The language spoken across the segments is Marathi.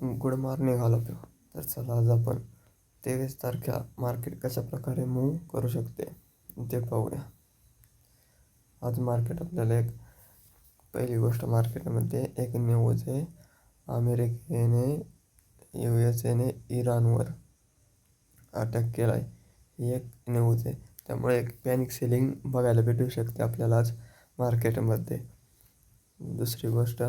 Good morning all of you. तर चला आज आपण 23 तारखेला मार्केट कशा प्रकारे मूव्ह करू शकते ते पाहूया. आज मार्केट आपल्याला पहिली गोष्ट मार्केटमध्ये एक न्यूज आहे. अमेरिकेने USA इराणवर अटॅक केला आहे, ही एक न्यूज आहे. त्यामुळे एक पॅनिक सेलिंग बघायला भेटू शकते आपल्याला आज मार्केटमध्ये. दुसरी गोष्ट,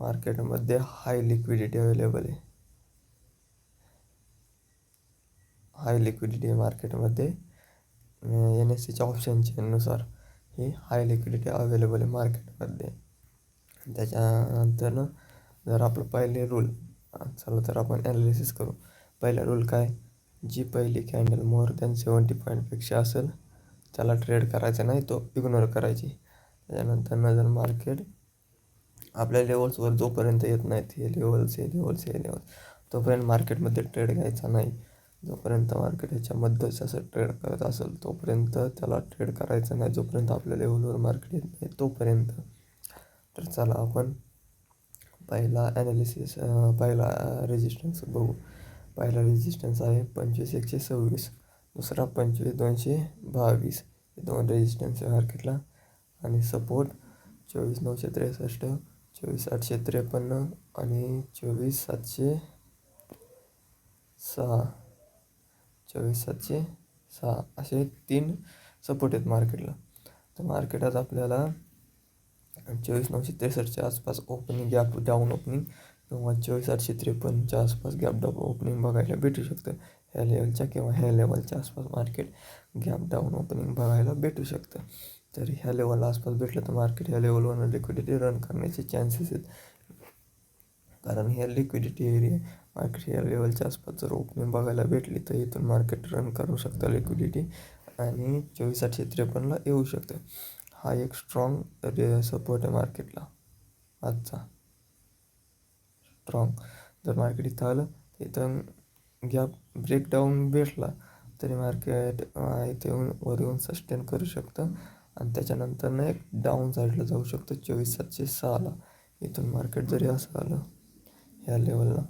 मार्केटमध्ये हाय लिक्विडिटी अवेलेबल आहे. हाय लिक्विडिटी मार्केटमध्ये NSEच्या ऑप्शन चेननुसार ही हाय लिक्विडिटी अवेलेबल आहे मार्केटमध्ये. त्याच्यानंतर जर आपलं पहिले रूल चला तर आपण ॲनालिसिस करू. पहिला रूल काय, जी पहिली कॅन्डल मोर दॅन 70 पॉईंटपेक्षा असेल त्याला ट्रेड करायचा नाही, तो इग्नोर करायची. त्याच्यानंतर जर मार्केट आपल्या लेवल्सवर जोपर्यंत येत नाहीत, हे लेवल्स तोपर्यंत मार्केटमध्ये ट्रेड घ्यायचा नाही. जोपर्यंत मार्केट ह्याच्यामध्येच असं ट्रेड करत असेल तोपर्यंत त्याला ट्रेड करायचं नाही, जोपर्यंत आपल्या लेवलवर मार्केट येत नाही तोपर्यंत. तर चला आपण पहिला रेजिस्टन्स बघू. पहिला रेजिस्टन्स आहे 25,126, दुसरा 25,222. हे दोन रेजिस्टन्स आहे मार्केटला. आणि सपोर्ट 24,963, 24,853 आणि 24,706 असे 3 सपोर्ट आहेत मार्केटला. तर मार्केट आज आपल्याला 24,963च्या आसपास ओपनिंग, गॅप डाऊन ओपनिंग किंवा 24,853च्या आसपास गॅप डाऊन ओपनिंग बघायला भेटू शकतं. ह्या लेवलच्या किंवा ह्या लेवलच्या आसपास मार्केट गॅप डाऊन ओपनिंग बघायला भेटू शकतं. तर ह्या लेवलला आसपास भेटलं तर मार्केट ह्या लेवलवर लिक्विडिटी रन करण्याचे चान्सेस आहेत. कारण ह्या लिक्विडिटी एरिया मार्केट ह्या लेवलच्या आसपास जर ओपनिंग बघायला भेटली तर इथून मार्केट रन करू शकतं लिक्विडिटी आणि 24,853ला येऊ शकतं. हा एक स्ट्रॉंग सपोर्ट आहे मार्केटला आजचा. स्ट्रॉंग जर मार्केट इथं आलं तर इथं गॅप ब्रेकडाऊन भेटला तरी मार्केट इथे वर येऊन सस्टेन करू शकतं आणि त्याच्यानंतर एक डाऊन साईडला जाऊ शकतं 24,706ला. इथून मार्केट जरी असं आलं ह्या लेवलला,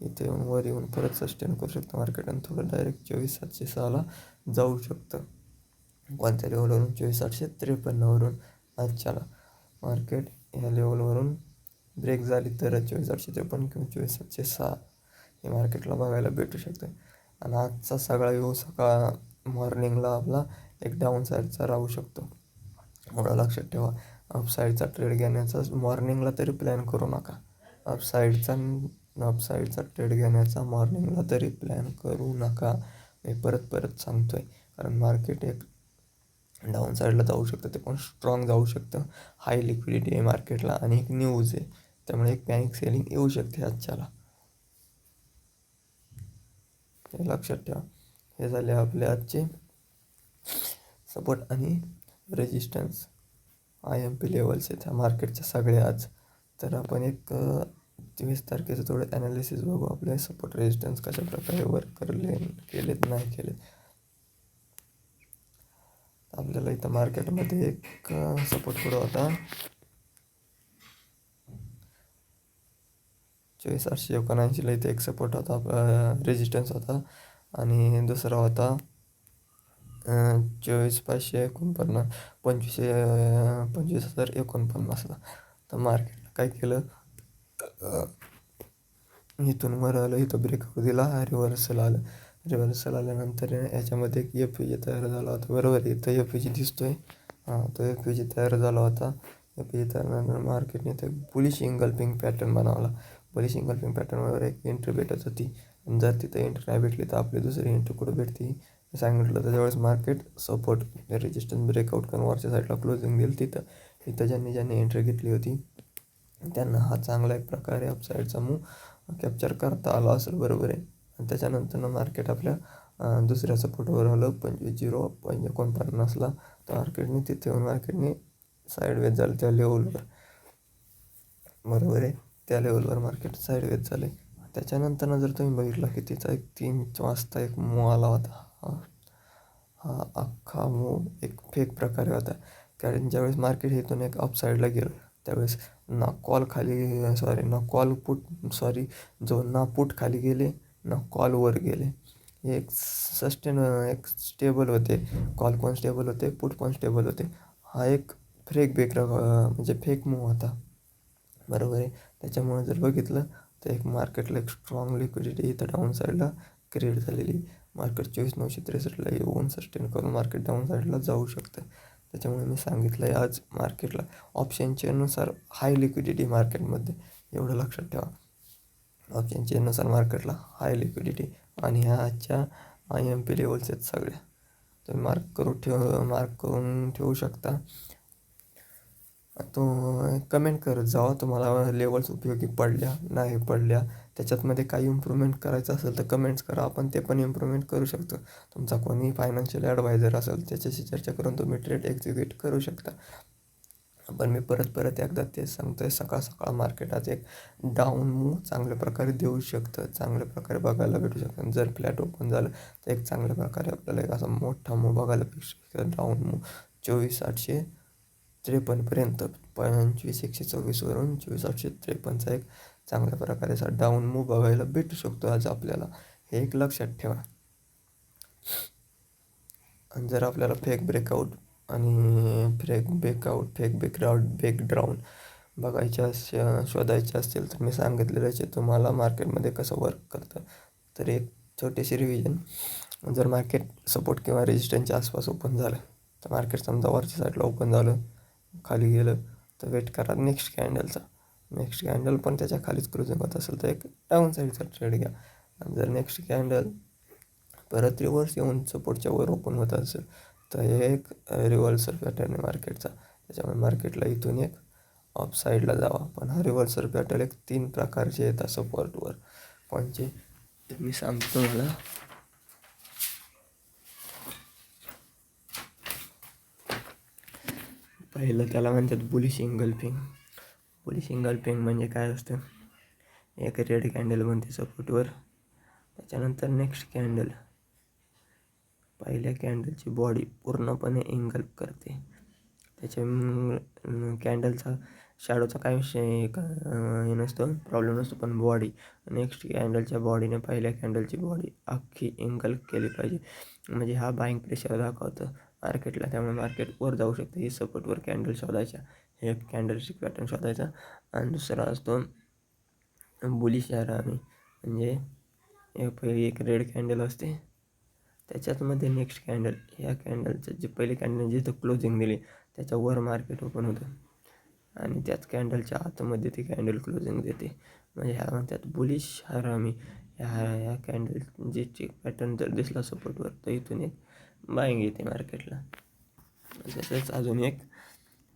इथे येऊन वर येऊन परत सस्टेन करू शकतं मार्केट आणि थोडं डायरेक्ट 24,706ला जाऊ शकतं. कोणत्या लेवलवरून, 24,853वरून. आजच्याला मार्केट ह्या लेवलवरून ब्रेक झाली तर 24,853 किंवा 24,706 हे मार्केटला बघायला भेटू शकतं. आणि आजचा सगळा व्यू मॉर्निंगला आपला एक डाऊन साईडचा राहू शकतो. एवढं लक्षात ठेवा. अपसाईडचा ट्रेड घेण्याचा मॉर्निंगला तरी प्लॅन करू नका. अपसाईडचा ट्रेड घेण्याचा मॉर्निंगला तरी प्लॅन करू नका. मी परत सांगतोय. कारण मार्केट एक डाऊन साईडला जाऊ शकतं, ते पण स्ट्रॉंग जाऊ शकतं. हाय लिक्विडिटी आहे मार्केटला आणि एक न्यूज आहे, त्यामुळे एक पॅनिक सेलिंग येऊ शकते आजच्याला. हे लक्षात ठेवा. हे झाले आपले आजचे सपोर्ट आणि रेजिस्टन्स IMP लेवल्स आहेत ह्या मार्केटच्या सगळ्या आज. तर आपण एक 23 तारखेचं थोडं ॲनालिसिस बघू. आपले सपोर्ट रेजिस्टन्स कशा प्रकारे वर्क केलेत नाही केलेत. आपल्याला इथं मार्केटमध्ये एक सपोर्ट पुढं होता 24,879ला. इथे एक सपोर्ट होता, रेजिस्टन्स होता. आणि दुसरा होता 24,549, 25,049ला. तर मार्केटला काय केलं, इथून वर आलं, इथं ब्रेकआउट दिला, रिव्हर्सल आल्यानंतर याच्यामध्ये एक FVG तयार झाला होता. बरोबर, इथं FVG दिसतोय. तो FVG तयार झाला होता. FVG तयार झाल्यानंतर मार्केटने इथे बुलिश इंगल्फिंग पॅटर्न बनवला. बुलिश इंगल्फिंग पॅटर्नवर एक एंट्री भेटत होती आणि जर तिथं एंट्री नाही भेटली तर आपली दुसरी एंट्री कुठं भेटते सांगितलं. तर त्यावेळेस मार्केट सपोर्ट रेजिस्टन्स ब्रेकआउट करून वरच्या साईडला क्लोजिंग दिली. तिथं ज्यांनी एंट्री घेतली होती त्यांना हा चांगला एक प्रकारे अपसाईडचा मूव्ह कॅप्चर करता आला असेल. बरोबर आहे. आणि त्याच्यानंतर मार्केट आपल्या दुसऱ्या सपोर्टवर आलं 25,049ला. तर मार्केटने तिथे येऊन मार्केटने साईडवेज झालं त्या लेवलवर. बरोबर आहे, त्या लेवलवर मार्केट साईडवेज झाले. त्याच्यानंतर जर तुम्ही बघितलं की तिचा एक 3 वाजता एक मूव्ह आला होता. हा अख्खा मूव्ह एक फेक प्रकारे होता. कारण ज्यावेळेस मार्केट इथून एक अपसाईडला गेलं त्यावेळेस ना कॉल खाली सॉरी ना कॉल पुट सॉरी जो ना पुट खाली गेले ना कॉल वर गेले. हे एक स्टेबल होते. कॉल पण स्टेबल होते, पुट पण स्टेबल होते. हा एक म्हणजे फेक मूव्ह होता, बरोबर आहे. त्याच्यामुळे जर बघितलं तर एक मार्केटला एक स्ट्रॉंग लिक्विडिटी इथं डाऊन साईडला क्रिएट झालेली. मार्केट 24,963ला येऊन सस्टेन करून मार्केट डाऊन साईडला जाऊ शकतं. त्याच्यामुळे मी सांगितलं आहे आज मार्केटला ऑप्शन चेननुसार हाय लिक्विडिटी मार्केटमध्ये, एवढं लक्षात ठेवा. ऑप्शन चेननुसार मार्केटला हाय लिक्विडिटी आणि ह्या आजच्या IMP लेवल्स आहेत सगळ्या. तुम्ही मार्क करून ठेवू शकता. तो कमेंट करत जावा तुम्हाला लेवल्स उपयोगी पडल्या नाही पडल्या. त्याच्यातमध्ये काही इम्प्रूव्हमेंट करायचं असेल तर कमेंट्स करा, आपण ते पण इम्प्रूव्हमेंट करू शकतो. तुमचा कोणी फायनान्शियल ॲडवायझर असेल त्याच्याशी चर्चा करून तुम्ही ट्रेड एक्झिक्यूट करू शकता. पण मी परत एकदा तेच सांगतो आहे, सकाळ मार्केट आज एक डाऊन मूव्ह चांगल्या प्रकारे देऊ शकतं, चांगल्या प्रकारे बघायला भेटू शकतं. जर फ्लॅट ओपन झालं तर एक चांगल्या प्रकारे आपल्याला एक असा मोठा मूव्ह बघायला भेटू शकतं. डाऊन मूव्ह 24,853पर्यंत 25,124वरून 24,853चा एक चांगल्या प्रकारे असा डाऊन मूव्ह बघायला भेटू शकतो आज आपल्याला. हे एक लक्षात ठेवा. आणि जर आपल्याला फेक ब्रेकआउट ब्रेकडाऊन शोधायचे असतील तर मी सांगितलेलं आहे तुम्हाला मार्केटमध्ये कसं वर्क करतं. तर एक छोटीशी रिव्हिजन. जर मार्केट सपोर्ट किंवा रेजिस्टन्सच्या आसपास ओपन झालं तर मार्केट समजा वरच्या साईडला ओपन झालं, खाली गेलं तर वेट करा नेक्स्ट कॅन्डल पण त्याच्या खालीच क्लोजिंग होत असेल तर एक डाऊन साईडचा ट्रेड घ्या. आणि जर नेक्स्ट कॅन्डल परत रिव्हर्स येऊन सपोर्टच्या वर ओपन होत असेल तर हे एक रिव्हर्सल पॅटर्न आहे मार्केटचा. त्याच्यामुळे मार्केटला इथून एक ऑफ साईडला जावा. पण हा रिव्हर्सल पॅटर्न एक 3 प्रकारचे येतात सपोर्टवर. कोणचे ते मी सांगतो मला. पहिलं त्याला म्हणतात बुलिश इंगल्फिंग. म्हणजे काय असतं, एक रेड कॅन्डल बनते सपोर्टवर, त्याच्यानंतर नेक्स्ट कॅन्डल पहिल्या कॅन्डलची बॉडी पूर्णपणे इंगल्फ करते. त्याच्या कॅन्डलचा शॅडोचा काय विषय हे नसतो, प्रॉब्लेम नसतो, पण बॉडी नेक्स्ट कॅन्डलच्या बॉडीने पहिल्या कॅन्डलची बॉडी अख्खी इंगल्फ केली पाहिजे. म्हणजे हा बाईंग प्रेशर दाखवतं मार्केटला. त्यामुळे मार्केट वर जाऊ शकते. ही सपोर्टवर कॅन्डल शोधायच्या, हे एक कॅन्डलस्टिक पॅटर्न शोधायचा. आणि दुसरा असतो बुलिश हरामी. म्हणजे एक रेड कॅन्डल असते, त्याच्यातमध्ये नेक्स्ट कॅन्डल, ह्या कॅन्डलचं जे पहिले कॅन्डल जिथं क्लोजिंग दिली त्याच्यावर मार्केट ओपन होतं आणि त्याच कॅन्डलच्या आतमध्ये ती कॅन्डल क्लोजिंग देते. म्हणजे ह्या म्हणतात बुलिश हरामी. ह्या कॅन्डल जे पॅटर्न जर दिसला सपोर्टवर तर इथून एक बाईंग येते मार्केटला. तसंच अजून एक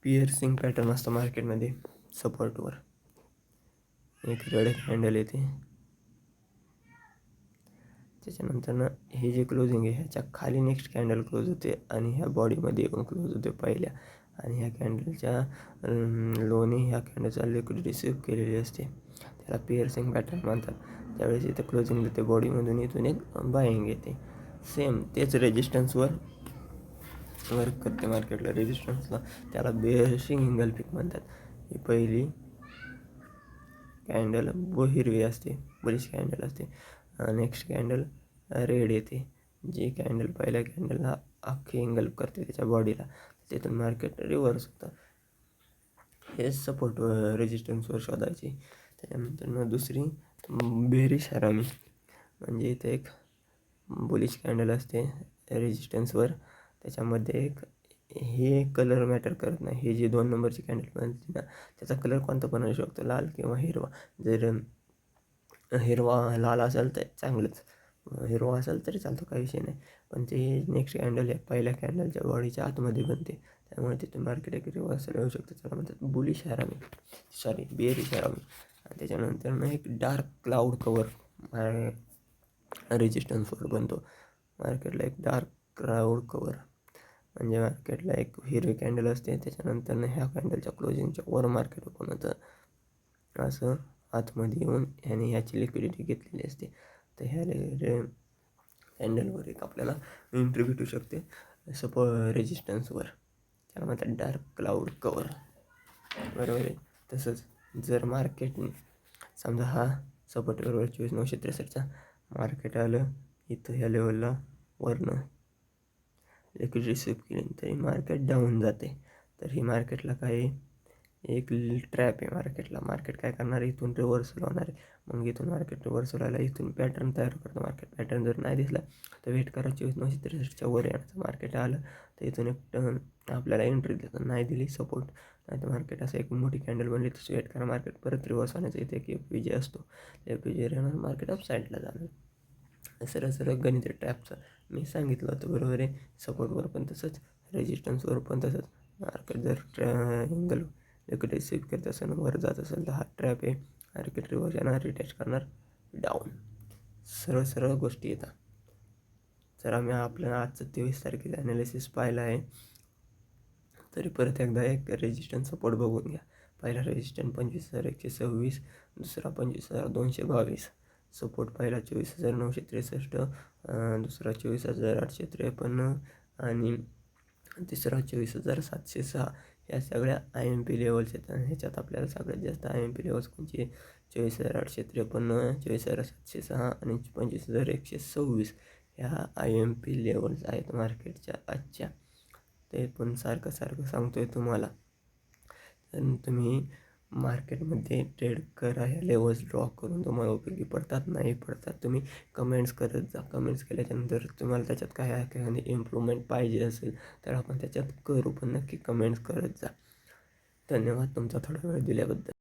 पिअर्सिंग पॅटर्न असतं मार्केटमध्ये सपोर्टवर. एक रेड कॅन्डल येते, त्याच्यानंतर हे जे क्लोजिंग आहे ह्याच्या खाली नेक्स्ट कॅन्डल क्लोज होते आणि ह्या बॉडीमध्ये येऊन क्लोज होते पहिल्या. आणि ह्या कॅन्डलच्या लोने ह्या कॅन्डलचा लिक्विडिटी सेव्ह केलेली असते. त्याला पिअर्सिंग पॅटर्न म्हणतात. त्यावेळेस इथं क्लोजिंग देते बॉडीमधून, इथून एक बाईंग येते. सेम तेच रेजिस्टन्सवर वर्क करते मार्केटला. रेजिस्टन्सला त्याला बेअरिंग इंगल्फिंग म्हणतात. ही पहिली कॅन्डल हिरवी असते, बुलिश कॅन्डल असते. नेक्स्ट कॅन्डल रेड येते, जी कॅन्डल पहिल्या कॅन्डलला अख्खी इंगल्फ करते त्याच्या बॉडीला. तिथून मार्केट रिव्हर्स होतं. हे सपोर्ट रेजिस्टन्सवर शोधायची. त्याच्यानंतर दुसरी बेरिश हरामी. म्हणजे इथे एक बुलिश कॅन्डल असते रेजिस्टन्सवर, त्याच्यामध्ये एक हे कलर मॅटर करत नाही. हे जे 2 नंबरची कॅन्डल बनते ना, त्याचा कलर कोणता पण असू शकतो, लाल किंवा हिरवा. जर हिरवा लाल असेल तर चांगलंच, हिरवा असेल तरी चालतो, काही विषय नाही. पण ते नेक्स्ट कॅन्डल आहे पहिल्या कॅन्डलच्या बॉडीच्या आतमध्ये बनते, त्यामुळे तिथून मार्केट एक रिव्हर्सल येऊ शकतं. त्याला म्हणतात बुलिश हरामी, बेरिश हरामी. आणि त्याच्यानंतर एक डार्क क्लाउड कवर रेजिस्टन्सवर बनतो मार्केटला. एक डार्क क्लाउड कवर म्हणजे मार्केटला एक हिरवी कॅन्डल असते, त्याच्यानंतर ह्या कॅन्डलच्या क्लोजिंगच्या वर मार्केट ओपन होतं. असं आतमध्ये येऊन ह्याने ह्याची लिक्विडिटी घेतलेली असते. तर ह्या कॅन्डलवर एक आपल्याला एंट्री भेटू शकते रेजिस्टन्सवर. त्याला म्हणतात डार्क क्लाउड कवर, बरोबर आहे. तसंच जर मार्केट समजा हा सपोर्ट बरोबर 24,963चा मार्केट आलं इथं ह्या लेवलला वरनं लिक्विड रिसिव्ह केली तरी मार्केट डाऊन जाते. तर ही मार्केटला काय एक ट्रॅप आहे मार्केटला. मार्केट काय करणार आहे, इथून रिव्हर्सल होणार आहे. मग इथून मार्केट रिव्हर्सल आला, इथून पॅटर्न तयार करतं मार्केट. पॅटर्न जर नाही दिसला तर वेट करा, 24,963च्या वर येण्याचं मार्केट आलं तर इथून एक आपल्याला एंट्री देतं. नाही दिली सपोर्ट नाही तर मार्केट असं एक मोठी कॅन्डल बनली तशी वेट करा, मार्केट परत रिव्हर्स होण्याचं. इथे एक FVG असतो, FVG राहणार, मार्केट अप साईडला जाणार. सरळ सरळ गणित ट्रॅपचं मी सांगितलं होतं बरोबर आहे. सपोर्टवर पण तसंच, रेजिस्टन्सवर पण तसंच. मार्केट जर एंगल लिक्विड रिसिव्ह करत असेल वर जात असेल तर हा ट्रॅप आहे. मार्केट रिव्हर्स येणार, रिटेस्ट करणार, डाऊन. सरळ सरळ गोष्टी येतात. जर आम्ही आपलं आजचं 23 तारखेचं ॲनालिसिस पाहिलं आहे तरी परत एकदा एक रेजिस्टन्स सपोर्ट बघून घ्या. पहिला रेजिस्टन्स 25,126, दुसरा 25,222. सपोर्ट पहिला 24,963, दुसरा 24,853 आणि तिसरा 24,706. या सगळ्या IMP लेवल्स आहेत आणि ह्याच्यात आपल्याला सगळ्यात जास्त IMP लेवल्स कोणची, 24,853, 24,706 आणि 25,126 ह्या IMP लेवल्स आहेत मार्केटच्या आजच्या. ते पण सारखं सांगतोय तुम्हाला. तर तुम्ही मार्केटमध्ये ट्रेड करा, ह्या लेवल्स ड्रॉ करून तुम्हाला उपयोगी पडतात नाही पडतात. तुम्ही कमेंट्स करत जा. कमेंट्स केल्याच्यानंतर तुम्हाला त्याच्यात काय इम्प्रूव्हमेंट पाहिजे असेल तर आपण त्याच्यात करू, पण नक्की कमेंट्स करत जा. धन्यवाद तुमचा थोडा वेळ दिल्याबद्दल.